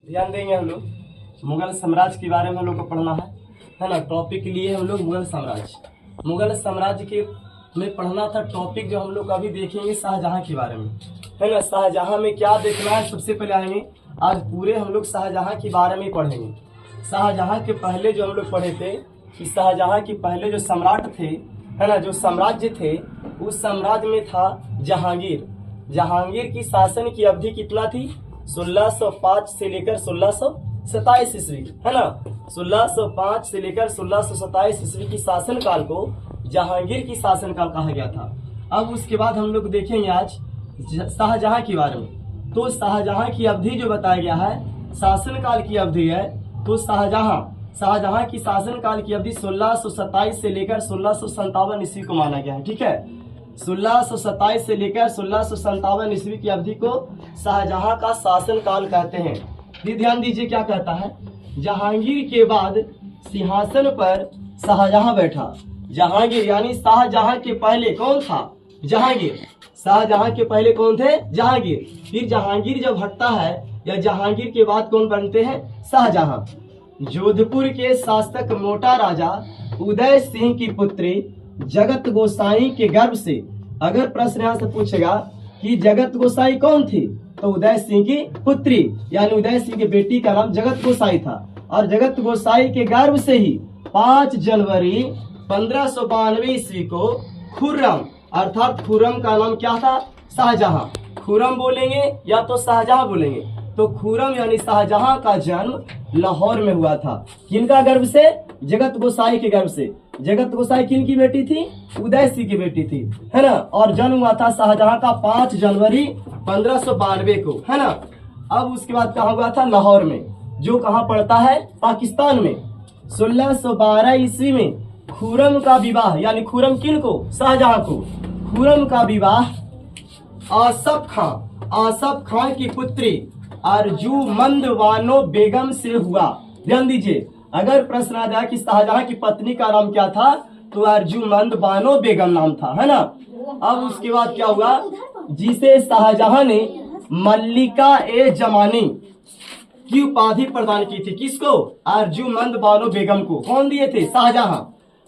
ध्यान देंगे हम लोग। मुगल साम्राज्य के बारे में हम लोग को पढ़ना है ना। टॉपिक लिए हम लोग मुगल साम्राज्य। मुगल साम्राज्य के में पढ़ना था टॉपिक जो हम लोग अभी देखेंगे शाहजहां के बारे में, है ना। शाहजहां में क्या देखना है, सबसे पहले आएंगे आज पूरे हम लोग शाहजहां के बारे में पढ़ेंगे। शाहजहां के पहले जो हम लोग पढ़े थे कि शाहजहां के पहले जो सम्राट थे, है ना, जो साम्राज्य थे, उस साम्राज्य में था जहांगीर। जहांगीर की शासन की अवधि कितना थी? 1605 से लेकर 1627 ईस्वी, है ना। 1605 से लेकर 1627 ईस्वी की शासन काल को जहांगीर की शासन काल कहा गया था। अब उसके बाद हम लोग देखेंगे आज शाहजहां के बारे में। तो शाहजहां की अवधि जो बताया गया है, शासन काल की अवधि है, तो शाहजहां की शासन काल की अवधि 1627 से लेकर 1657 ईस्वी को माना गया है। ठीक है, 1627 से लेकर 1657 ईस्वी की अवधि को शाहजहां का शासन काल कहते हैं। फिर ध्यान दीजिए क्या कहता है, जहांगीर के बाद सिंहासन पर शाहजहां बैठा। जहांगीर यानी शाहजहां के पहले कौन था? जहांगीर। शाहजहां के पहले कौन थे? जहांगीर। फिर जहांगीर जब हटता है या जहांगीर के बाद कौन बनते हैं? शाहजहां। जोधपुर के शासक मोटा राजा उदय सिंह की पुत्री जगत गोसाई के गर्भ से, अगर प्रश्न यहाँ से पूछेगा कि जगत गोसाई कौन थी, तो उदय सिंह की पुत्री यानी उदय सिंह की बेटी का नाम जगत गोसाई था। और जगत गोसाई के गर्भ से ही 5 जनवरी 1592 ईस्वी को खुर्रम, अर्थात खुर्रम का नाम क्या था? शाहजहां। खुर्रम बोलेंगे या तो शाहजहां बोलेंगे, तो खुर्रम यानी शाहजहां का जन्म लाहौर में हुआ था। किनका गर्भ से? जगत गोसाई के गर्भ से। जगत गोसाई किन की बेटी थी? उदय सिंह की बेटी थी, है ना। और जन्म हुआ था शाहजहां का 5 जनवरी 1592 को, है ना। अब उसके बाद कहाँ हुआ था? लाहौर में, जो कहाँ पड़ता है? पाकिस्तान में। 1612 ईस्वी में खुर्रम का विवाह, यानी खुर्रम किन को? शाहजहां को। खुर्रम का विवाह आसफ खां की पुत्री अर्जुमंद बानो बेगम से हुआ। ध्यान दीजिए, अगर प्रश्न आ जाए कि शाहजहां की पत्नी का नाम क्या था, तो अर्जुमंद बानो बेगम नाम था, है ना। अब उसके बाद क्या हुआ, जिसे शाहजहां ने मल्लिका ए जमानी की उपाधि प्रदान की थी। किसको? अर्जुमंद बानो बेगम को। कौन दिए थे? शाहजहां।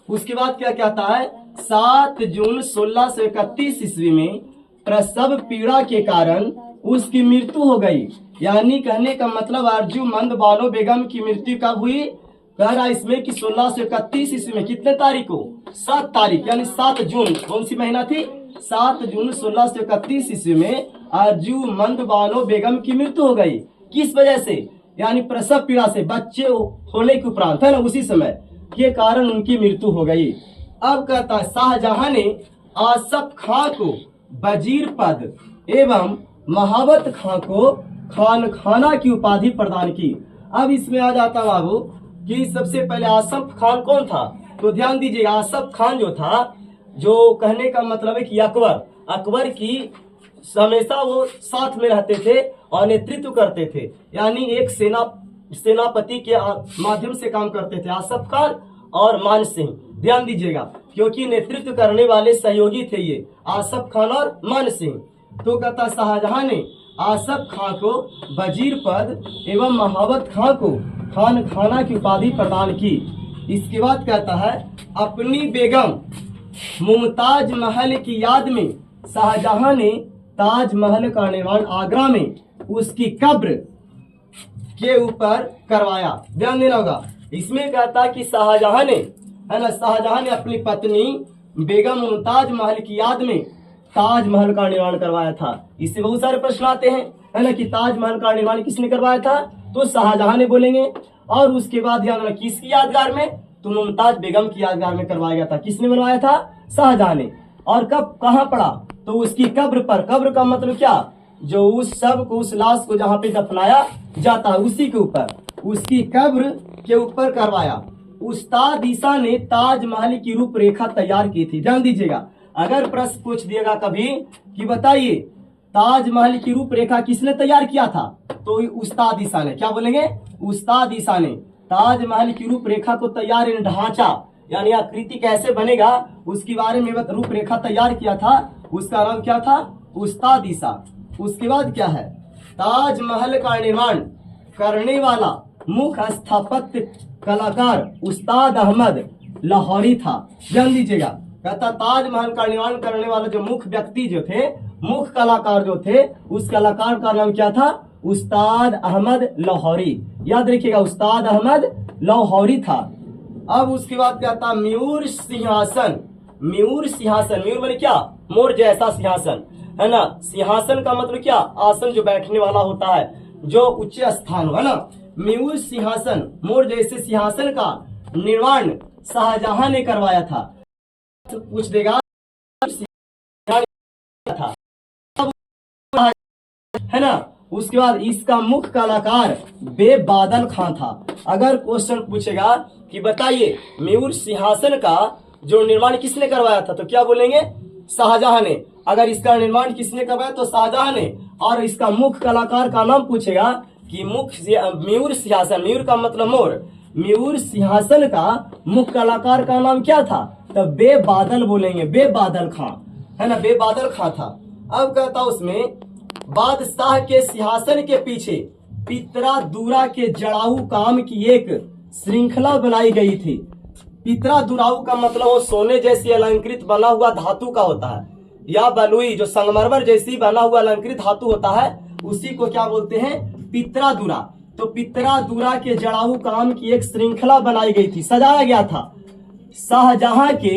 उसके बाद क्या कहता है, 7 जून 1631 ईस्वी में प्रसव पीड़ा के कारण उसकी मृत्यु हो गई। यानी कहने का मतलब अर्जुमंद बानो बेगम की मृत्यु कब हुई? कह रहा इसमें कि 1631 ईस्वी में कितने तारीख को? 7 तारीख, यानी 7 जून। कौन सी महीना थी? 7 जून 1631 ईस्वी में अर्जुमंद बानो बेगम की मृत्यु हो गई। किस वजह से? यानी प्रसव पीड़ा से, बच्चे होने के उपरांत, है ना, उसी समय के कारण उनकी मृत्यु हो गई। अब कहता है शाहजहां ने आसफ खां को वजीर पद एवं महावत खां को खानखाना की उपाधि प्रदान की। अब इसमें आ जाता बाबू कि सबसे पहले आसफ खान कौन था? तो ध्यान दीजिए, आसफ खान जो था, जो कहने का मतलब है कि अकबर की हमेशा वो साथ में रहते थे और नेतृत्व करते थे, यानी एक सेनापति के माध्यम से काम करते थे आसफ खान और मान सिंह। ध्यान दीजिएगा, क्योंकि नेतृत्व करने वाले सहयोगी थे ये आसफ खान और मान सिंह। तो कहता शाहजहां ने आसफ खां को वजीर पद एवं महावत खां को खानखाना की उपाधि प्रदान की। इसके बाद कहता है अपनी बेगम मुमताज महल की याद में शाहजहां ने ताजमहल का निर्माण आगरा में उसकी कब्र के ऊपर करवाया। ध्यान देना होगा, इसमें कहता कि शाहजहां ने, है ना, शाहजहां ने अपनी पत्नी बेगम मुमताज महल की याद में ताजमहल का निर्माण करवाया था। इससे बहुत सारे प्रश्न आते हैं, है ना, कि ताजमहल का निर्माण किसने करवाया था? तो शाहजहां ने बोलेंगे। और उसके बाद ध्यान रखना किसकी यादगार में? तो मुमताज बेगम की यादगार में करवाया गया था। किसने बनवाया था? शाहजहां ने। और कब, कहाँ पड़ा? तो उसकी कब्र पर। कब्र का मतलब क्या? जो उस सब को, उस लाश को जहाँ पे दफनाया जाता है उसी के ऊपर, उसकी कब्र के ऊपर करवाया। उस्ताद ईसा ने ताजमहल की रूपरेखा तैयार की थी। ध्यान दीजिएगा, अगर प्रश्न पूछ दिएगा कभी कि बताइए ताजमहल की रूपरेखा किसने तैयार किया था, तो उस्ताद ईसा ने। क्या बोलेंगे? उस्ताद ईसा ने ताजमहल की रूपरेखा को तैयार, ढांचा यानी आकृति कैसे बनेगा उसके बारे में रूपरेखा तैयार किया था। उसका नाम क्या था? उस्ताद ईसा। उसके बाद क्या है? ताजमहल का निर्माण करने वाला मुख्य स्थापत्य कलाकार उस्ताद अहमद लाहौरी था। ध्यान दीजिएगा, कहता ताजमहल का निर्माण करने वाला जो मुख्य व्यक्ति जो थे, मुख्य कलाकार जो थे, उस कलाकार का नाम क्या था? उस्ताद अहमद लाहौरी। याद रखिएगा, उस्ताद अहमद लाहौरी था। अब उसके बाद क्या था? मयूर सिंहासन। मयूर सिंहासन, मयूर माने क्या? मोर जैसा सिंहासन, है ना। सिंहासन का मतलब क्या? आसन जो बैठने वाला होता है, जो उच्च स्थान हो, है ना। मयूर सिंहासन, मोर जैसे सिंहासन का निर्माण शाहजहां ने करवाया था। पूछ देगा था, है ना। उसके बाद इसका मुख्य कलाकार बेबादल खां था। अगर क्वेश्चन पूछेगा कि बताइए मयूर सिंहासन का जो निर्माण किसने करवाया था, तो क्या बोलेंगे? शाहजहां ने। अगर इसका निर्माण किसने करवाया तो शाहजहां ने। और इसका मुख्य कलाकार का नाम पूछेगा कि मुख्य मयूर सिंहासन, मयूर का मतलब मोर, मयूर सिंहासन का मुख्य कलाकार का नाम क्या था? तो बेबादल बोलेंगे, बेबादल खां, है ना, बेबादल खां था। अब कहता उसमें बादशाह के सिंहासन के पीछे पितरा दूरा के जड़ाऊ काम की एक श्रृंखला बनाई गई थी। पितरा दुराऊ का मतलब वो सोने जैसी अलंकृत बना हुआ धातु का होता है, या बलुई जो संगमरमर जैसी बना हुआ अलंकृत धातु होता है, उसी को क्या बोलते हैं? पितरा दुरा। तो पितरा दुरा के जड़ाऊ काम की एक श्रृंखला बनाई गई थी, सजाया गया था। शाहजहां के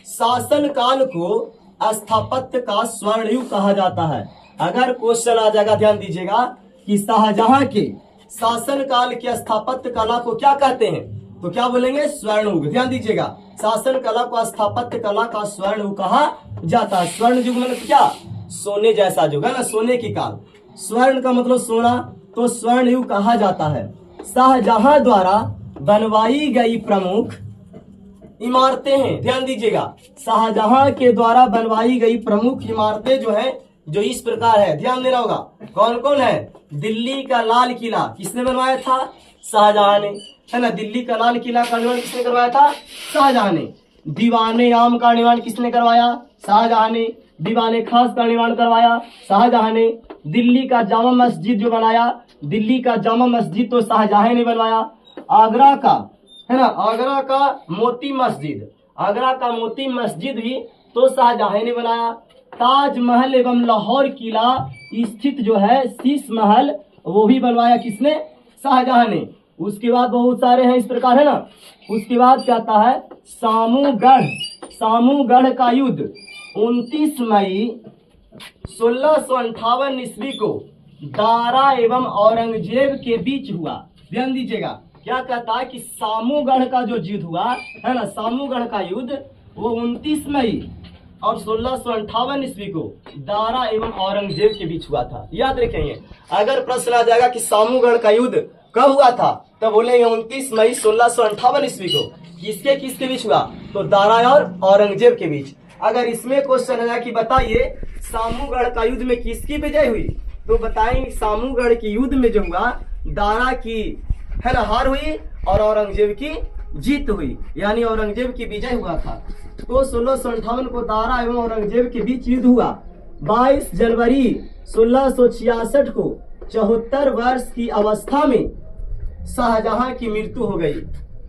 शासन काल को स्थापत्य का स्वर्णयुग कहा जाता है। अगर क्वेश्चन आ जाएगा, ध्यान दीजिएगा कि शाहजहां के शासन काल के स्थापत्य कला को क्या कहते हैं, तो क्या बोलेंगे? स्वर्ण युग। ध्यान दीजिएगा, शासन कला को स्थापत्य कला का स्वर्ण युग कहा जाता है। स्वर्ण युग मतलब क्या? सोने जैसा युग, है ना, सोने की काल। स्वर्ण का मतलब सोना, तो स्वर्ण युग कहा जाता है। शाहजहां द्वारा बनवाई गई प्रमुख इमारतें हैं। ध्यान दीजिएगा, शाहजहां के द्वारा बनवाई गई प्रमुख इमारतें जो है, जो इस प्रकार है, ध्यान देना होगा। कौन कौन है? दिल्ली का लाल किला किसने बनवाया था? शाहजहां ने, है ना। दिल्ली का लाल किला का निर्माण किसने करवाया था? शाहजहां ने। दीवाने आम का निर्माण किसने करवाया? शाहजहां ने। दीवाने खास का निर्माण करवाया शाहजहां ने। दिल्ली का जामा मस्जिद जो बनाया, दिल्ली का जामा मस्जिद तो शाहजहां ने बनवाया। आगरा का, है ना, आगरा का मोती मस्जिद, आगरा का मोती मस्जिद भी तो शाहजहां ने बनाया। ताजमहल एवं लाहौर किला स्थित जो है शीश महल, वो भी बनवाया किसने? शाहजहां ने। उसके बाद बहुत सारे हैं इस प्रकार, है ना। उसके बाद क्या आता है? सामूगढ़, सामूगढ़ का युद्ध 29 मई 1658 ईस्वी को दारा एवं औरंगजेब के बीच हुआ। ध्यान दीजिएगा, क्या कहता है कि सामूगढ़ का जो युद्ध हुआ, है ना, सामूगढ़ का युद्ध वो 29 मई और 1658 ईस्वी को दारा एवं औरंगजेब के बीच हुआ था। याद रखेंगे, अगर प्रश्न आ जाएगा कि सामूगढ़ का युद्ध कब हुआ था, तो बोलेंगे 29 मई 1658 ईस्वी को। किसके किसके बीच हुआ? तो दारा और औरंगजेब के बीच। अगर इसमें क्वेश्चन आया कि बताइए सामूगढ़ का युद्ध में किसकी विजय हुई, तो बताएंगे सामूगढ़ के युद्ध में जो हुआ, दारा की, है ना, हार हुई और औरंगजेब की जीत हुई, यानी औरंगजेब की विजय हुआ था। तो 1658 को दारा एवं औरंगजेब के बीच युद्ध हुआ। 22 जनवरी 1666 को 74 वर्ष की अवस्था में शाहजहां की मृत्यु हो गई।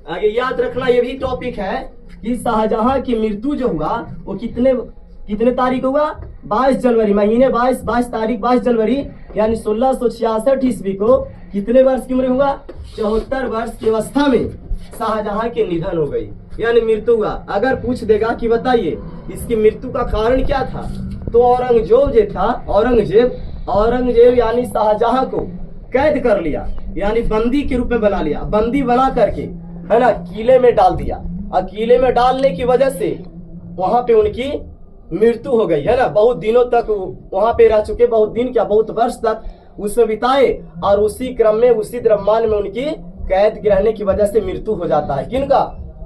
आगे याद रखना, ये भी टॉपिक है कि शाहजहां की मृत्यु जो हुआ वो कितने तारीख हुआ? 22 जनवरी, महीने 22 तारीख 22 जनवरी, यानी 1666 ईस्वी को कितने वर्ष की उम्र हुआ? 74 वर्ष की अवस्था में शाहजहां के निधन हो गई, यानी मृत्यु हुआ। अगर पूछ देगा कि बताइए इसकी मृत्यु का कारण क्या था, तो औरंगजेब जो था, औरंगजेब यानी शाहजहां को कैद कर लिया, यानी बंदी के रूप में बना लिया। बंदी बना करके, है ना, किले में डाल दिया, और किले में डालने की वजह से वहां पे उनकी मृत्यु हो गई, है ना। बहुत दिनों तक वहां पे रह चुके, बहुत दिन क्या, बहुत वर्ष तक उसमें बिताए, और उसी क्रम में, उसी द्रव्यमान में उनकी कैद रहने की वजह से मृत्यु हो जाता है। किनका?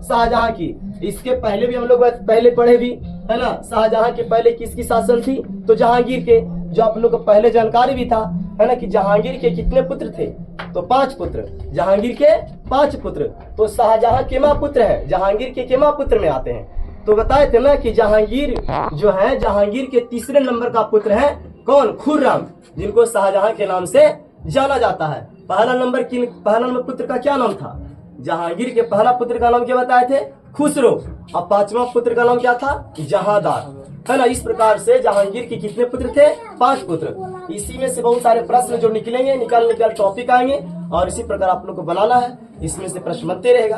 शाहजहां की। इसके पहले भी हम लोग पहले पढ़े भी, है ना, शाहजहां के पहले किसकी शासन थी? तो जहांगीर के, जो आप लोग को पहले जानकारी भी था, है ना, कि जहांगीर के कितने पुत्र थे? तो 5 पुत्र। जहांगीर के 5 पुत्र। तो शाहजहां केमा पुत्र है? जहांगीर के केमा पुत्र में आते हैं। तो बताए थे ना कि जहांगीर जो है, जहांगीर के तीसरे नंबर का पुत्र है कौन? खुर्रम, जिनको शाहजहां के नाम से जाना जाता है। पहला नंबर पुत्र का क्या नाम था? जहांगीर के पहला पुत्र का नाम क्या बताए थे? खुसरो। और पांचवा पुत्र का नाम क्या था? जहांदार, है ना। इस प्रकार से जहांगीर के कितने पुत्र थे? 5 पुत्र। इसी में से बहुत सारे प्रश्न जो निकलेंगे, निकल टॉपिक आएंगे और इसी प्रकार आप लोग को बनाना है। इसमें से प्रश्न बनते रहेगा।